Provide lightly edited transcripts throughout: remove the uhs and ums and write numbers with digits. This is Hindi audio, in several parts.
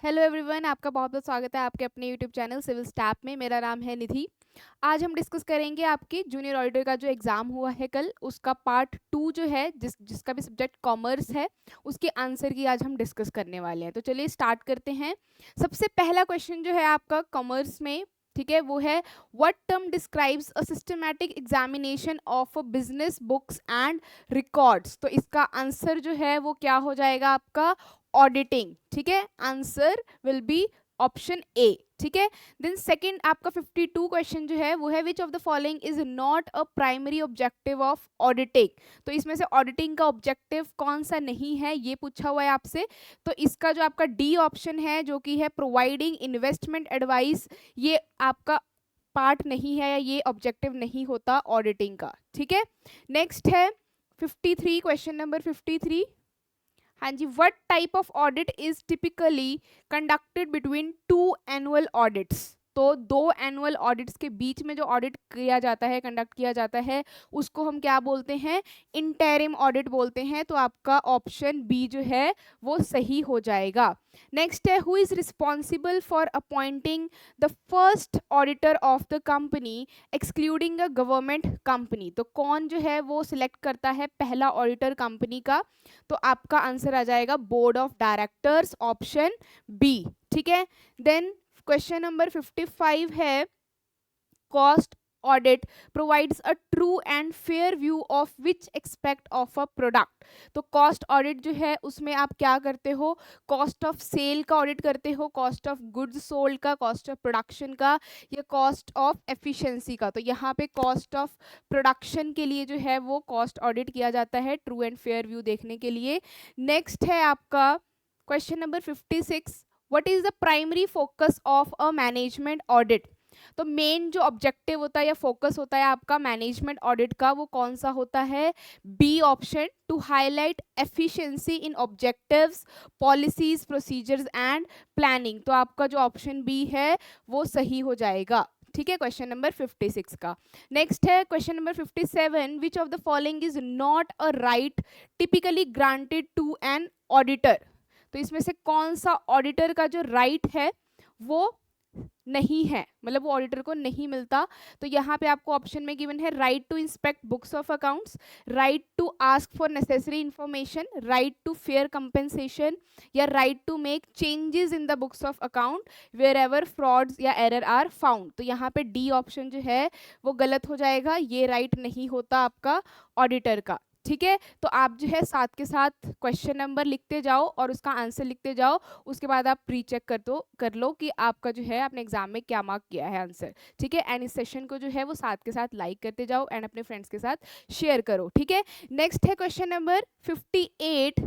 हेलो एवरीवन, आपका बहुत बहुत स्वागत है आपके अपने यूट्यूब चैनल सिविल स्टैप में। मेरा नाम है निधि। आज हम डिस्कस करेंगे आपके जूनियर ऑडिटर का जो एग्ज़ाम हुआ है कल, उसका पार्ट 2 जो है जिसका भी सब्जेक्ट कॉमर्स है, उसके आंसर की आज हम डिस्कस करने वाले हैं। तो चलिए स्टार्ट करते हैं। सबसे पहला क्वेश्चन जो है आपका कॉमर्स में, ठीक है, वो है what term describes a systematic examination of a business books and records. तो इसका आंसर जो है वो क्या हो जाएगा आपका ऑडिटिंग। ठीक है, answer will be option A. ठीक है, देन सेकंड आपका 52 क्वेश्चन जो है वो है विच of the following is not a primary objective of auditing. तो इसमें से ऑडिटिंग का ऑब्जेक्टिव कौन सा नहीं है ये पूछा हुआ है आपसे। तो इसका जो आपका डी ऑप्शन है जो कि है प्रोवाइडिंग इन्वेस्टमेंट एडवाइस, ये आपका पार्ट नहीं है या ये ऑब्जेक्टिव नहीं होता ऑडिटिंग का। ठीक है, नेक्स्ट है 53 क्वेश्चन नंबर 53। हाँ जी, what type of audit is typically conducted between two annual audits. तो दो एनुअल ऑडिट्स के बीच में जो ऑडिट किया जाता है, कंडक्ट किया जाता है, उसको हम क्या बोलते हैं? इंटरिम ऑडिट बोलते हैं। तो आपका ऑप्शन बी जो है वो सही हो जाएगा। नेक्स्ट है who is responsible for appointing the first auditor of the company excluding a government company. तो कौन जो है वो सिलेक्ट करता है पहला ऑडिटर कंपनी का? तो आपका आंसर आ जाएगा board of directors, option B. ठीक है, देन क्वेश्चन नंबर 55 है cost audit provides a true and fair view of which aspect of a product. तो कॉस्ट ऑडिट जो है उसमें आप क्या करते हो? कॉस्ट ऑफ सेल का ऑडिट करते हो, कॉस्ट ऑफ गुड्स सोल्ड का, कॉस्ट ऑफ प्रोडक्शन का, या कॉस्ट ऑफ एफिशिएंसी का। तो यहाँ पे कॉस्ट ऑफ प्रोडक्शन के लिए जो है वो कॉस्ट ऑडिट किया जाता है ट्रू एंड फेयर व्यू देखने के लिए। नेक्स्ट है आपका question number 56, what is the primary focus of a management audit. तो मेन जो ऑब्जेक्टिव होता है या फोकस होता है आपका मैनेजमेंट ऑडिट का, वो कौन सा होता है? B option, to highlight efficiency in objectives, policies, procedures and planning. तो आपका जो ऑप्शन बी है वो सही हो जाएगा। ठीक है, क्वेश्चन नंबर 56 का। नेक्स्ट है question number 57, which of the following is not a right typically granted to an auditor. तो इसमें से कौन सा ऑडिटर का जो राइट है वो नहीं है, मतलब वो ऑडिटर को नहीं मिलता। तो यहाँ पे आपको ऑप्शन में गिवन है right to inspect books of accounts, right to ask for necessary information, right to fair compensation, या right to make changes in the books of account wherever frauds या एरर आर फाउंड। तो यहाँ पे डी ऑप्शन जो है वो गलत हो जाएगा, ये राइट नहीं होता आपका ऑडिटर का। ठीक है, तो आप जो है साथ के साथ क्वेश्चन नंबर लिखते जाओ और उसका आंसर लिखते जाओ। उसके बाद आप प्री चेक कर लो कि आपका जो है अपने एग्जाम में क्या मार्क किया है आंसर। ठीक है, एंड इस सेशन को जो है वो साथ के साथ लाइक करते जाओ एंड अपने फ्रेंड्स के साथ शेयर करो। ठीक है, नेक्स्ट है question number 58,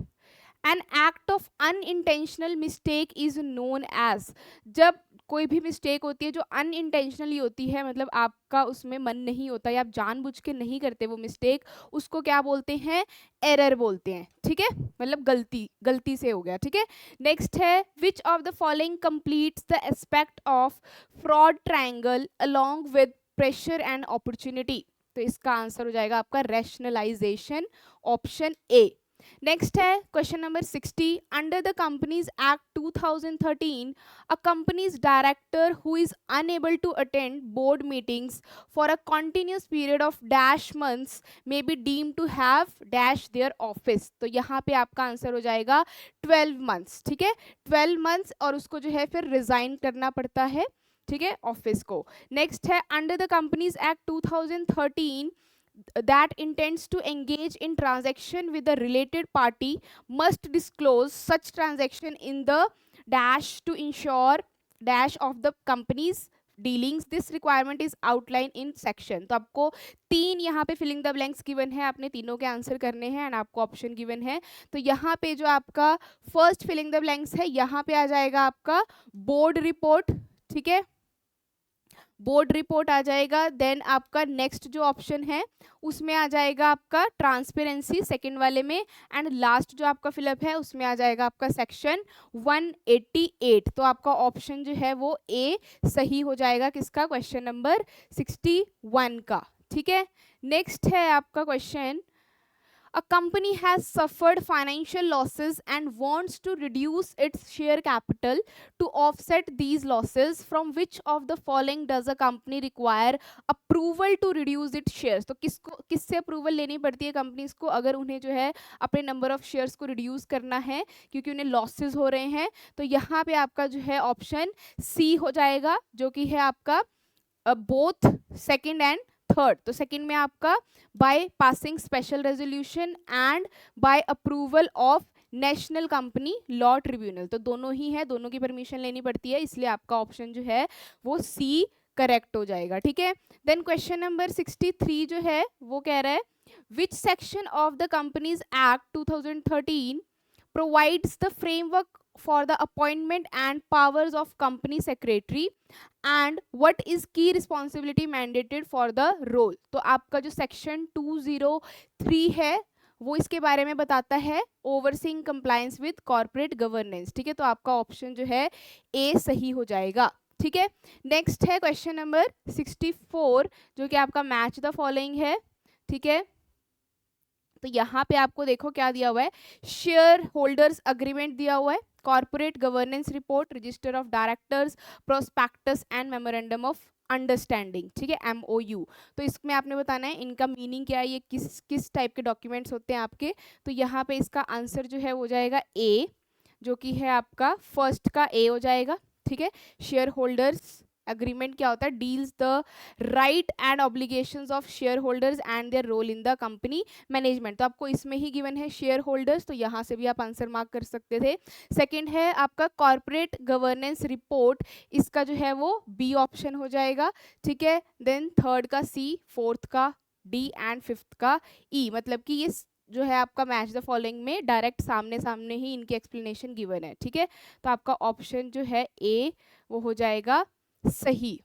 an act of unintentional mistake is known as. जब कोई भी मिस्टेक होती है जो अनइंटेंशनली होती है, मतलब आपका उसमें मन नहीं होता या आप जानबूझ के नहीं करते वो मिस्टेक, उसको क्या बोलते हैं? एरर बोलते हैं। ठीक है, मतलब गलती से हो गया। ठीक है, नेक्स्ट है विच of the following completes the aspect of fraud triangle along with pressure and opportunity. तो इसका आंसर हो जाएगा आपका रैशनलाइजेशन, ऑप्शन ए। नेक्स्ट है question number 60, under the companies act 2013 a company's director who is unable to attend board meetings for a continuous period of dash months may be deemed to have dash their office। तो यहाँ पे आपका आंसर हो जाएगा 12 months। ठीक है, 12 months, और उसको जो है फिर रिजाइन करना पड़ता है, ठीक है, ऑफिस को। नेक्स्ट है under the companies act 2013 that intends to engage in transaction with the related party must disclose such transaction in the dash to ensure dash of the company's dealings. This requirement is outline in section. तो आपको तीन यहाँ पे फिलिंग द ब्लैंक्स गिवन है, आपने तीनों के आंसर करने हैं एंड आपको ऑप्शन गिवन है। तो यहाँ पे जो आपका फर्स्ट फिलिंग द ब्लैंक्स है, यहाँ पे आ जाएगा आपका बोर्ड रिपोर्ट। ठीक है, बोर्ड रिपोर्ट आ जाएगा। देन आपका नेक्स्ट जो ऑप्शन है उसमें आ जाएगा आपका ट्रांसपेरेंसी सेकंड वाले में, एंड लास्ट जो आपका फिलअप है उसमें आ जाएगा आपका सेक्शन 188। तो आपका ऑप्शन जो है वो ए सही हो जाएगा, किसका? क्वेश्चन नंबर 61 का। ठीक है, नेक्स्ट है आपका question, A company has suffered financial losses and wants to reduce its share capital to offset these losses. From which of the following does a company require approval to reduce its shares? तो किससे अप्रूवल लेनी पड़ती है कंपनीज को अगर उन्हें जो है अपने नंबर ऑफ शेयर्स को रिड्यूस करना है क्योंकि उन्हें लॉसेस हो रहे हैं? तो यहाँ पे आपका जो है ऑप्शन सी हो जाएगा, जो कि है आपका बोथ सेकंड एंड थर्ड। तो सेकंड में आपका by passing special resolution and by approval of National Company Law Tribunal. तो दोनों ही है, दोनों की परमिशन लेनी पड़ती है, इसलिए आपका ऑप्शन जो है वो सी करेक्ट हो जाएगा। ठीक है, देन क्वेश्चन नंबर 63 जो है वो कह रहा है which section of the companies act 2013 provides the framework for the appointment and powers of company secretary and what is key responsibility mandated for the role? तो आपका जो सेक्शन 203 है वो इसके बारे में बताता है overseeing compliance with corporate governance. ठीक है, तो आपका ऑप्शन जो है ए सही हो जाएगा। ठीक है, नेक्स्ट है क्वेश्चन नंबर 64 जो कि आपका मैच द फॉलोइंग है। ठीक है, तो यहाँ पे आपको देखो क्या दिया हुआ है, शेयर होल्डर्स अग्रीमेंट दिया हुआ है, corporate governance report, register of directors, prospectus and memorandum of understanding. ठीक है, MOU। तो इसमें आपने बताना है इनका मीनिंग क्या है, ये किस टाइप के डॉक्यूमेंट्स होते हैं आपके। तो यहाँ पे इसका आंसर जो है हो जाएगा ए, जो कि है आपका फर्स्ट का ए हो जाएगा। ठीक है, शेयर होल्डर्स अग्रीमेंट क्या होता है, deals the right and obligations of share holders and their role in the company management. तो आपको इसमें ही गिवन है शेयर होल्डर्स, तो यहाँ से भी आप आंसर मार्क कर सकते थे। सेकंड है आपका कॉर्पोरेट गवर्नेंस रिपोर्ट, इसका जो है वो बी ऑप्शन हो जाएगा। ठीक है, देन थर्ड का सी, फोर्थ का डी एंड फिफ्थ का ई। मतलब कि ये जो है आपका मैच द फॉलोइंग में डायरेक्ट सामने सामने ही इनकी एक्सप्लेनेशन गिवन है। ठीक है, तो आपका ऑप्शन जो है ए वो हो जाएगा सही।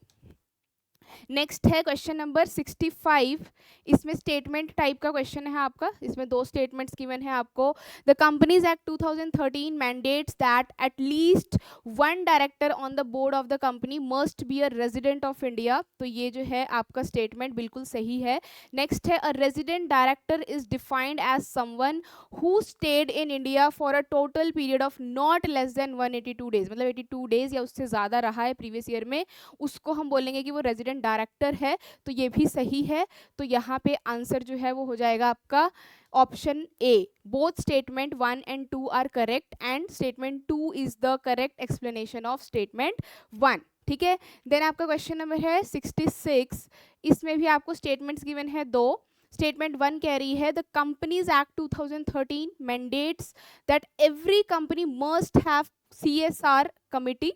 नेक्स्ट है क्वेश्चन नंबर 65, इसमें स्टेटमेंट टाइप का क्वेश्चन है आपका। इसमें दो स्टेटमेंट्स गिवन है आपको। The companies act 2013 mandates that at least one director on the board of the company must be a resident of India. तो ये जो है आपका स्टेटमेंट बिल्कुल सही है। नेक्स्ट है a resident director is defined as someone who stayed in India for a total period of not less than 182 days. मतलब 82 डेज या उससे ज्यादा रहा है प्रीवियस ईयर में, उसको हम बोलेंगे कि वो रेजिडेंट डायरेक्टर है। तो ये भी सही है। तो यहाँ पे आंसर जो है वो हो जाएगा आपका option A. Both statement 1 and 2 are correct and statement 2 is the correct explanation of statement 1। ठीक है, देन आपका क्वेश्चन नंबर है 66, इसमें भी आपको स्टेटमेंट्स गिवन है दो। स्टेटमेंट 1 कह रही है the companies act 2013 mandates that every company must have CSR committee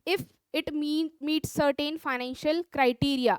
if it meets certain financial criteria.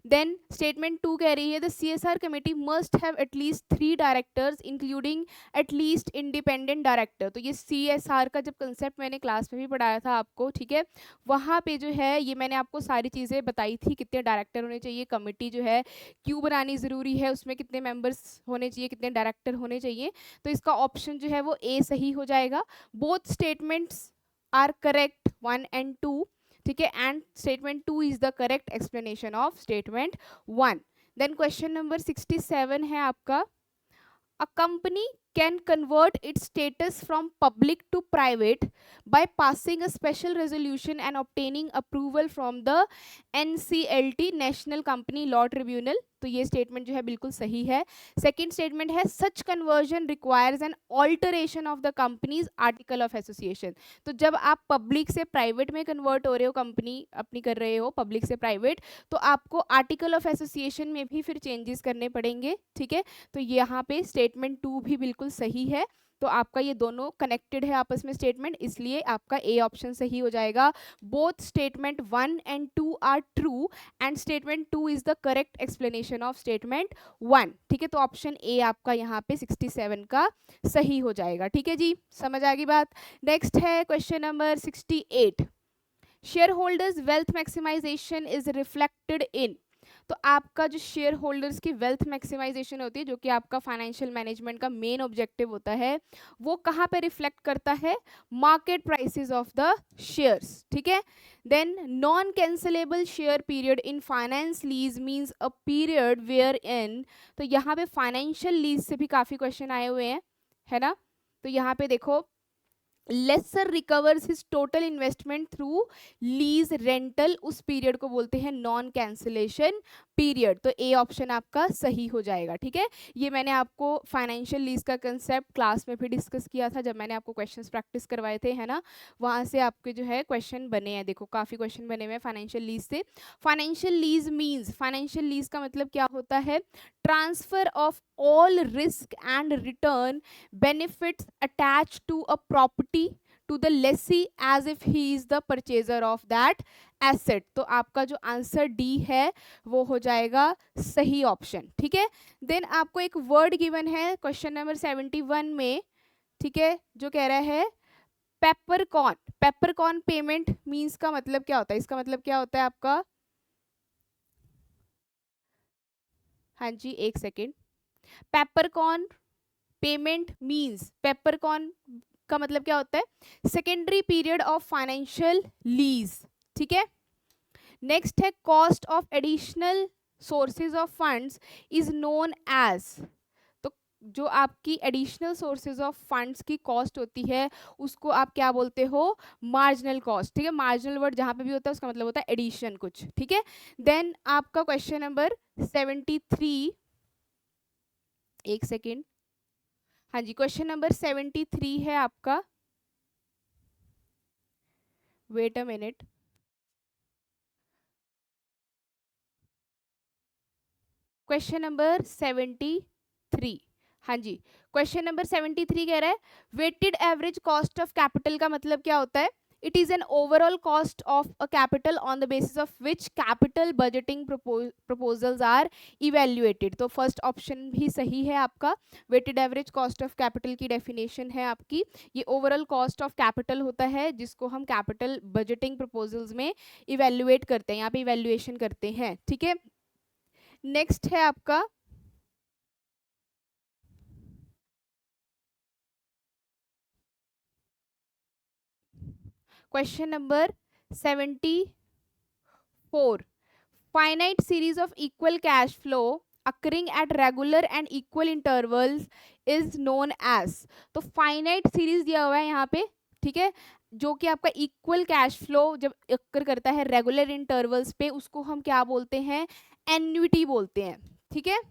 Then statement 2 कह रही है the CSR committee must have at least 3 directors including at least independent director। तो ये CSR का जब कंसेप्ट मैंने क्लास में भी पढ़ाया था आपको, ठीक है, वहाँ पे जो है ये मैंने आपको सारी चीज़ें बताई थी, कितने डायरेक्टर होने चाहिए, कमिटी जो है क्यों बनानी ज़रूरी है, उसमें कितने मेंबर्स होने चाहिए, कितने डायरेक्टर होने चाहिए। तो इसका ऑप्शन जो है वो ए सही हो जाएगा। Both statements are correct 1 and 2। ठीक है, and statement 2 is the correct explanation of statement 1। Then question number 67 है आपका a company can convert its status from public to private by passing a special resolution and obtaining approval from the NCLT National Company Law Tribunal। तो ये स्टेटमेंट जो है बिल्कुल सही है। सेकंड स्टेटमेंट है such conversion requires an alteration of the company's article of association. तो जब आप पब्लिक से प्राइवेट में कन्वर्ट हो रहे हो, कंपनी अपनी कर रहे हो पब्लिक से प्राइवेट, तो आपको आर्टिकल ऑफ एसोसिएशन में भी फिर चेंजेस करने पड़ेंगे। ठीक है, तो यहाँ पे स्टेटमेंट 2 भी बिल्कुल सही है। तो आपका ये दोनों कनेक्टेड है आपस में स्टेटमेंट, इसलिए आपका ए ऑप्शन सही हो जाएगा। Both statement 1 and 2 are true and statement 2 is the correct explanation of statement 1। ठीक है, तो ऑप्शन ए आपका यहाँ पे 67 का सही हो जाएगा। ठीक है जी, समझ आ गई बात। नेक्स्ट है question number 68, shareholders wealth maximization is reflected in. तो आपका जो शेयर होल्डर्स की वेल्थ मैक्सिमाइजेशन होती है, जो कि आपका फाइनेंशियल मैनेजमेंट का मेन ऑब्जेक्टिव होता है, वो कहाँ पे रिफ्लेक्ट करता है? Market prices of the shares, ठीक है। Then non cancellable share period in finance lease means a period wherein, तो यहाँ पे फाइनेंशियल लीज से भी काफी क्वेश्चन आए हुए हैं, है ना। तो यहाँ पे देखो, lessor recovers his total investment through lease rental, उस पीरियड को बोलते हैं नॉन कैंसिलेशन पीरियड। तो ए ऑप्शन आपका सही हो जाएगा, ठीक है। ये मैंने आपको फाइनेंशियल लीज का कंसेप्ट क्लास में भी डिस्कस किया था जब मैंने आपको क्वेश्चंस प्रैक्टिस करवाए थे, है ना। वहां से आपके जो है क्वेश्चन बने हैं, देखो काफी क्वेश्चन बने हुए हैं फाइनेंशियल लीज से। Financial lease means, financial lease का मतलब क्या होता है? Transfer of all risk and return benefits attached to a property to the lessee as if he is the purchaser of that asset। तो आपका जो आंसर डी है वो हो जाएगा सही ऑप्शन, ठीक है। देन आपको एक वर्ड गिवन है क्वेश्चन नंबर 71 में, ठीक है, जो कह रहा है पेपरकॉर्न। पेपरकॉर्न पेमेंट मींस का मतलब क्या होता है? इसका मतलब क्या होता है आपका? हाँ जी, एक second. Peppercorn payment means, peppercorn का मतलब क्या होता है? Secondary period of financial lease, ठीक है। नेक्स्ट है cost of additional sources of funds is known as, तो जो आपकी एडिशनल सोर्सेज ऑफ फंड्स की कॉस्ट होती है उसको आप क्या बोलते हो? मार्जिनल कॉस्ट, ठीक है। मार्जिनल वर्ड जहां पे भी होता है उसका मतलब होता है एडिशन कुछ, ठीक है। देन आपका क्वेश्चन नंबर 73, एक सेकेंड, हाँ जी, क्वेश्चन नंबर 73 है आपका, wait a minute, question number 73, हाँ जी, क्वेश्चन नंबर 73 कह रहा है weighted average cost of capital का मतलब क्या होता है? It is an overall cost of a capital on the basis of which capital budgeting proposals are evaluated. तो फर्स्ट ऑप्शन भी सही है आपका। Weighted average cost of capital की डेफिनेशन है आपकी, ये ओवरऑल कॉस्ट ऑफ कैपिटल होता है जिसको हम कैपिटल बजटिंग प्रपोजल्स में इवेल्युएट करते हैं, यहाँ पे इवेल्युएशन करते हैं, ठीक है। नेक्स्ट है आपका question number 74, finite series of equal cash flow occurring at regular and equal intervals is known as, तो finite series दिया हुआ है यहाँ पे, ठीक है, जो कि आपका इक्वल कैश फ्लो जब अक्कर करता है रेगुलर इंटरवल्स पे उसको हम क्या बोलते हैं? एन्युटी बोलते हैं, ठीक है।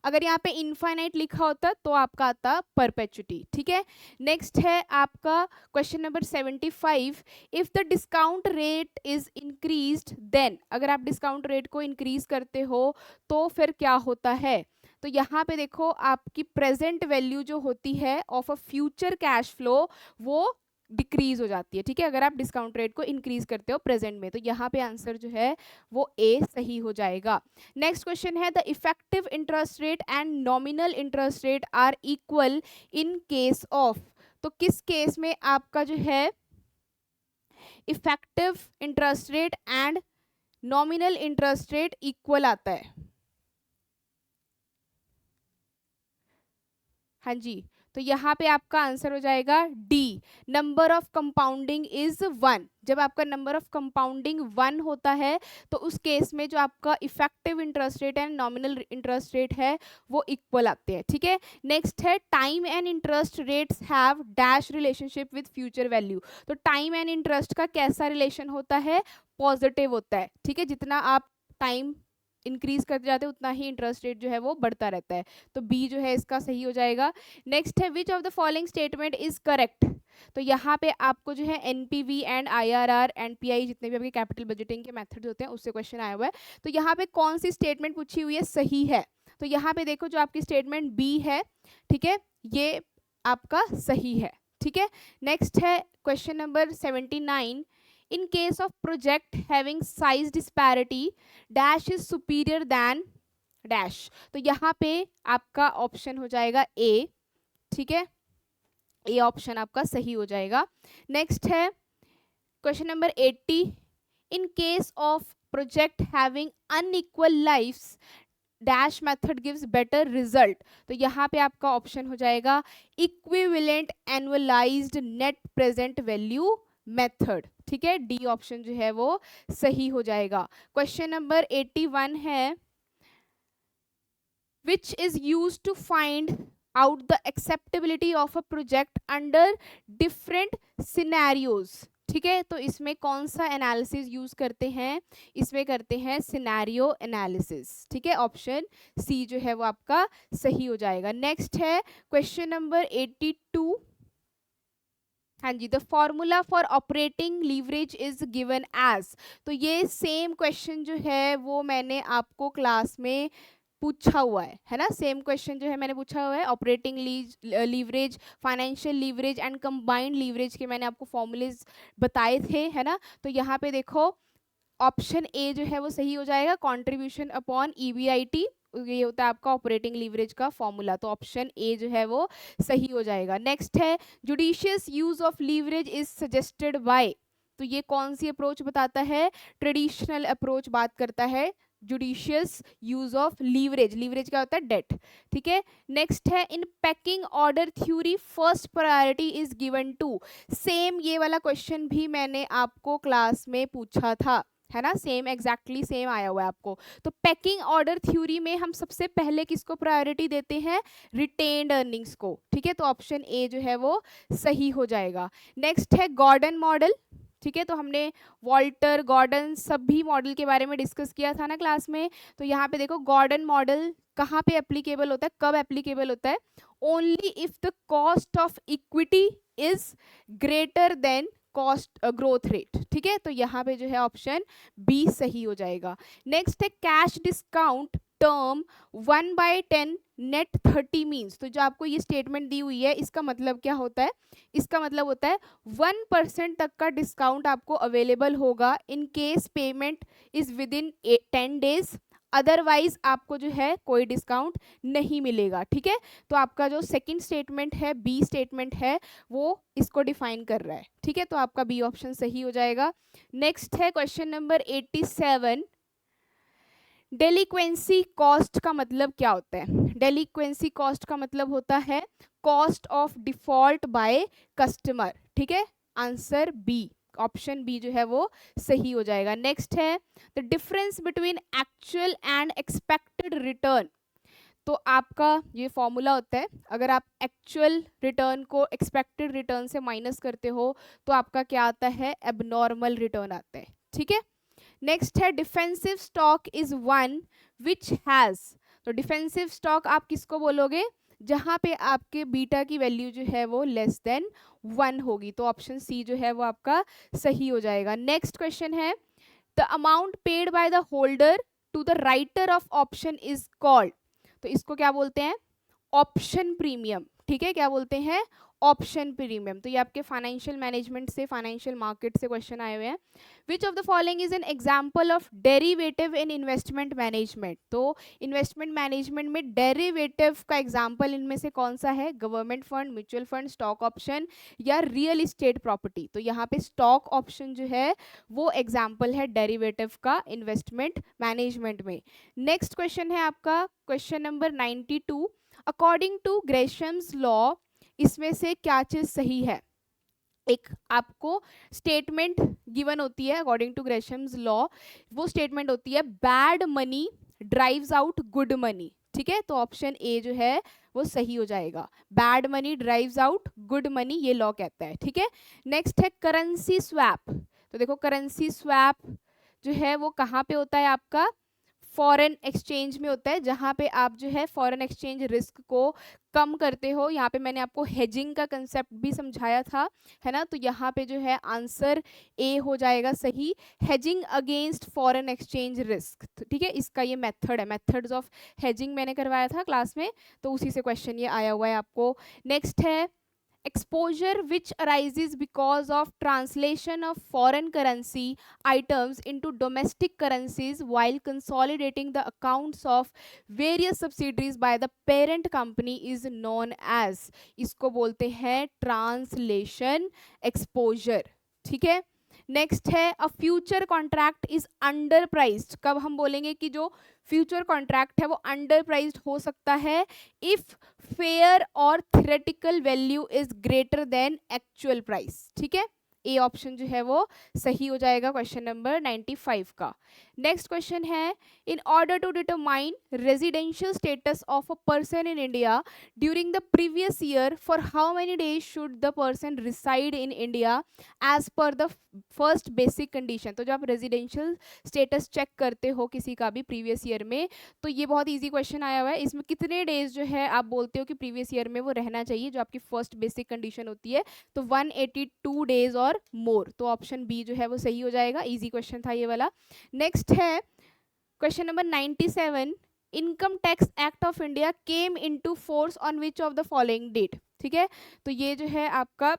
अगर यहाँ पे इनफाइनाइट लिखा होता तो आपका आता परपेचुटी, ठीक है। नेक्स्ट है आपका question number 75, if the discount rate is increased then, अगर आप डिस्काउंट रेट को इंक्रीज करते हो तो फिर क्या होता है? तो यहाँ पे देखो आपकी प्रेजेंट वैल्यू जो होती है of a future cash flow वो डिक्रीज हो जाती है, ठीक है, अगर आप डिस्काउंट रेट को इंक्रीज करते हो प्रेजेंट में। तो यहाँ पे आंसर जो है वो ए सही हो जाएगा। नेक्स्ट क्वेश्चन है the effective interest rate and nominal interest rate are equal in case of, तो किस केस में आपका जो है effective interest rate and nominal interest rate equal आता है? हाँ जी, तो यहाँ पे आपका आंसर हो जाएगा D, number of compounding is 1। जब आपका नंबर ऑफ कंपाउंडिंग 1 होता है तो उस केस में जो आपका effective interest rate and nominal interest rate है वो इक्वल आते हैं, ठीक है। नेक्स्ट है time and interest rates have dash relationship with future value, तो टाइम एंड इंटरेस्ट का कैसा रिलेशन होता है? पॉजिटिव होता है, ठीक है। जितना आप टाइम इंक्रीज करते जाते हैं उतना ही इंटरेस्ट रेट जो है वो बढ़ता रहता है, तो बी जो है इसका सही हो जाएगा। नेक्स्ट है विच of the following statement is correct, तो यहाँ पे आपको जो है एनपीवी एंड आईआरआर एनपीआई जितने भी आपके कैपिटल बजटिंग के मेथड्स होते हैं उससे क्वेश्चन आया हुआ है, तो यहाँ पे कौन सी स्टेटमेंट पूछी हुई है सही है? तो यहाँ पे देखो जो आपकी स्टेटमेंट बी है, ठीक है, ये आपका सही है, ठीक है। नेक्स्ट है question number 79, in case of project having size disparity dash is superior than dash, तो यहाँ पे आपका ऑप्शन हो जाएगा ए, ठीक है, ए ऑप्शन आपका सही हो जाएगा। नेक्स्ट है question number 80, in case of project having unequal lifes dash method gives better result. तो यहाँ पे आपका ऑप्शन हो जाएगा equivalent annualized net present value method. ठीक है, डी ऑप्शन जो है वो सही हो जाएगा। क्वेश्चन नंबर 81 है which is used to find out the acceptability of a project under different scenarios। ठीक है, तो इसमें कौन सा एनालिसिस यूज करते हैं, इसमें करते हैं सिनेरियो एनालिसिस। ठीक है, ऑप्शन सी जो है वो आपका सही हो जाएगा। नेक्स्ट है क्वेश्चन नंबर 82। हाँ जी, the formula for operating leverage is given as. तो ये सेम क्वेश्चन जो है वो मैंने आपको क्लास में पूछा हुआ है ना, सेम क्वेश्चन जो है मैंने पूछा हुआ है। Operating leverage, financial leverage and combined leverage के मैंने आपको फॉर्मूलेज बताए थे, है ना। तो यहाँ पे देखो ऑप्शन ए जो है वो सही हो जाएगा, कंट्रीब्यूशन अपॉन ईबीआईटी, ये होता है आपका ऑपरेटिंग लीवरेज का फॉर्मूला। तो ऑप्शन ए जो है वो सही हो जाएगा। नेक्स्ट है judicious use of leverage is suggested by. तो ये कौन सी अप्रोच बताता है, ट्रेडिशनल अप्रोच बात करता है judicious use of leverage. Leverage क्या होता है, डेट। ठीक है, नेक्स्ट है in pecking order theory first priority is given to. Same ये वाला क्वेश्चन भी मैंने आपको क्लास में पूछा था, है ना, सेम एग्जैक्टली सेम आया हुआ है आपको। तो पैकिंग ऑर्डर थ्योरी में हम सबसे पहले किसको प्रायोरिटी देते हैं, रिटेन्ड अर्निंग्स को। ठीक है, तो ऑप्शन ए जो है वो सही हो जाएगा। नेक्स्ट है गॉर्डन मॉडल। ठीक है, तो हमने वॉल्टर, गॉर्डन सभी मॉडल के बारे में डिस्कस किया था ना क्लास में। तो यहाँ पे देखो गॉर्डन मॉडल कहाँ पे एप्लीकेबल होता है, कब एप्लीकेबल होता है, only if the cost of equity is greater than cost growth rate. ठीक है, तो यहाँ पे जो है ऑप्शन बी सही हो जाएगा। नेक्स्ट है cash discount term 1/10 net 30 means. तो जो आपको ये स्टेटमेंट दी हुई है इसका मतलब क्या होता है, इसका मतलब होता है 1% तक का डिस्काउंट आपको अवेलेबल होगा in cash payment is with in 10 days, otherwise आपको जो है कोई डिस्काउंट नहीं मिलेगा। ठीक है, तो आपका जो सेकंड स्टेटमेंट है, बी स्टेटमेंट है, वो इसको डिफाइन कर रहा है। ठीक है, तो आपका बी ऑप्शन सही हो जाएगा। नेक्स्ट है क्वेश्चन नंबर 87। डेलिक्वेंसी कॉस्ट का मतलब क्या होता है, डेलिक्वेंसी कॉस्ट का मतलब होता है cost of default by customer. ठीक है, आंसर बी, ऑप्शन बी जो है वो सही हो जाएगा। नेक्स्ट है the difference between actual and expected return. तो आपका ये फॉर्मूला होता है, अगर आप एक्चुअल रिटर्न को एक्सपेक्टेड रिटर्न से माइनस करते हो तो आपका क्या आता है, एबनॉर्मल रिटर्न आता है। ठीक है, नेक्स्ट है defensive stock is one which has. तो डिफेंसिव स्टॉक आप किसको बोलोगे, जहां पे आपके बीटा की वैल्यू जो है वो लेस देन 1 होगी। तो ऑप्शन सी जो है वो आपका सही हो जाएगा। नेक्स्ट क्वेश्चन है the amount paid by the holder to the writer of option is called. तो इसको क्या बोलते हैं, ऑप्शन प्रीमियम। ठीक है, क्या बोलते हैं, ऑप्शन प्रीमियम। तो ये आपके फाइनेंशियल मैनेजमेंट से, फाइनेंशियल मार्केट से क्वेश्चन आए हुए हैं। विच of the following is an example of derivative in investment management. तो इन्वेस्टमेंट मैनेजमेंट में डेरिवेटिव का एग्जाम्पल इनमें से कौन सा है, government fund, mutual fund, stock option या रियल इस्टेट प्रॉपर्टी। तो यहाँ पे स्टॉक ऑप्शन जो है वो एग्जाम्पल है डेरिवेटिव का इन्वेस्टमेंट मैनेजमेंट में। नेक्स्ट क्वेश्चन है आपका question number 92। According to Gresham's law इसमें से क्या चीज सही है, एक आपको स्टेटमेंट गिवन होती है अकॉर्डिंग टू ग्रेशम्स लॉ, वो स्टेटमेंट होती है bad money drives out good money. ठीक है, तो ऑप्शन ए जो है वो सही हो जाएगा, bad money drives out good money, ये लॉ कहता है। ठीक है, नेक्स्ट है करेंसी स्वैप। तो देखो करेंसी स्वैप जो है वो कहाँ पे होता है, आपका फॉरेन एक्सचेंज में होता है, जहां पे आप जो है फॉरेन एक्सचेंज रिस्क को कम करते हो। यहाँ पे मैंने आपको हेजिंग का कंसेप्ट भी समझाया था, है ना। तो यहाँ पे जो है आंसर ए हो जाएगा सही, hedging against foreign exchange risk. ठीक है, इसका ये मेथड है, मेथड्स ऑफ हेजिंग मैंने करवाया था क्लास में, तो उसी से क्वेश्चन ये आया हुआ है आपको। नेक्स्ट है exposure which arises because of translation of foreign currency items into domestic currencies while consolidating the accounts of various subsidiaries by the parent company is known as, इसको बोलते हैं ट्रांसलेशन एक्सपोजर। ठीक है, नेक्स्ट है a future contract is under priced, कब हम बोलेंगे कि जो फ्यूचर कॉन्ट्रैक्ट है वो अंडर प्राइस्ड हो सकता है, इफ फेयर और theoretical value is greater than actual price, ठीक है, ए ऑप्शन जो है वो सही हो जाएगा क्वेश्चन नंबर 95 का। नेक्स्ट क्वेश्चन है in order to determine residential status of a person in India during the previous year for how many days should the person reside in India as per the first basic condition. तो जब आप रेजिडेंशियल स्टेटस चेक करते हो किसी का भी प्रीवियस ईयर में, तो ये बहुत इजी क्वेश्चन आया हुआ है, इसमें कितने डेज जो है आप बोलते हो कि प्रीवियस ईयर में वो रहना चाहिए, जो आपकी फर्स्ट बेसिक कंडीशन होती है, तो 182 डेज और मोर, तो ऑप्शन बी जो है वो सही हो जाएगा, इजी क्वेश्चन था ये वाला। नेक्स्ट है question number 97 income tax act of India came into force on which of the following date, ठीक है, तो ये जो है आपका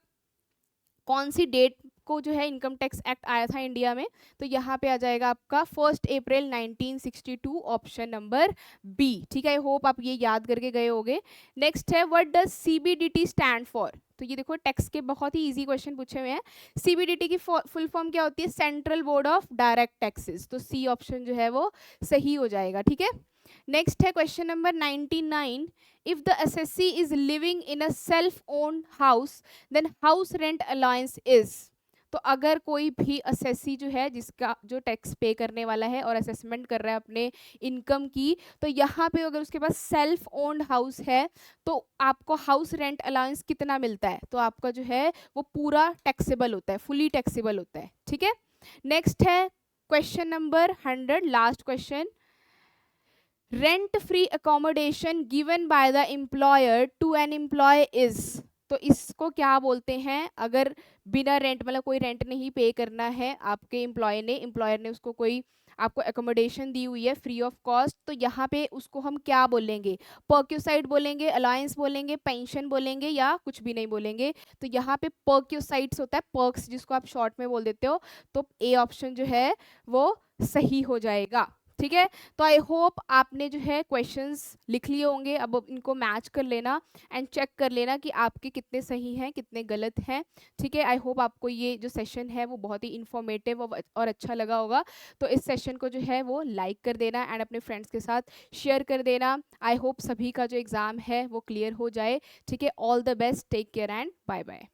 कौन सी डेट को जो है इनकम टैक्स एक्ट आया था इंडिया में, तो यहाँ पे आ जाएगा आपका 1 अप्रैल 1962, ऑप्शन नंबर बी, ठीक है, आई होप आप ये याद करके गए होंगे। नेक्स्ट है what does CBDT stand for, तो ये देखो टैक्स के बहुत ही इजी क्वेश्चन पूछे हुए हैं, सीबीडीटी की फुल फॉर्म क्या होती है, central board of direct taxes, तो सी ऑप्शन जो है वो सही हो जाएगा, ठीक है। नेक्स्ट है question number 99 if the assessee is living in a self owned house then house rent allowance is, तो अगर कोई भी असेसी जो है जिसका जो टैक्स पे करने वाला है और असेसमेंट कर रहा है अपने इनकम की, तो यहाँ पे अगर उसके पास सेल्फ ओन्ड हाउस है तो आपको हाउस रेंट अलाउंस कितना मिलता है, तो आपका जो है वो पूरा टैक्सेबल होता है, फुली टैक्सेबल होता है, ठीक है। नेक्स्ट है question number 100, last question, rent free accommodation given by the employer to an employee is, तो इसको क्या बोलते हैं, अगर बिना रेंट मतलब कोई रेंट नहीं पे करना है आपके एम्प्लॉयर ने उसको कोई आपको एकोमोडेशन दी हुई है फ्री ऑफ कॉस्ट, तो यहाँ पे उसको हम क्या बोलेंगे, पर्क्यूसाइड बोलेंगे, अलायंस बोलेंगे, पेंशन बोलेंगे, या कुछ भी नहीं बोलेंगे, तो यहाँ पे पर्क्यूसाइड्स होता है, पर्क्स जिसको आप शॉर्ट में बोल देते हो, तो ए ऑप्शन जो है वो सही हो जाएगा, ठीक है। तो आई होप आपने जो है क्वेश्चंस लिख लिए होंगे, अब इनको मैच कर लेना एंड चेक कर लेना कि आपके कितने सही हैं कितने गलत हैं, ठीक है। आई होप आपको ये जो सेशन है वो बहुत ही इन्फॉर्मेटिव और अच्छा लगा होगा, तो इस सेशन को जो है वो लाइक कर देना एंड अपने फ्रेंड्स के साथ शेयर कर देना। आई होप सभी का जो एग्ज़ाम है वो क्लियर हो जाए, ठीक है। All the best, take care and bye bye.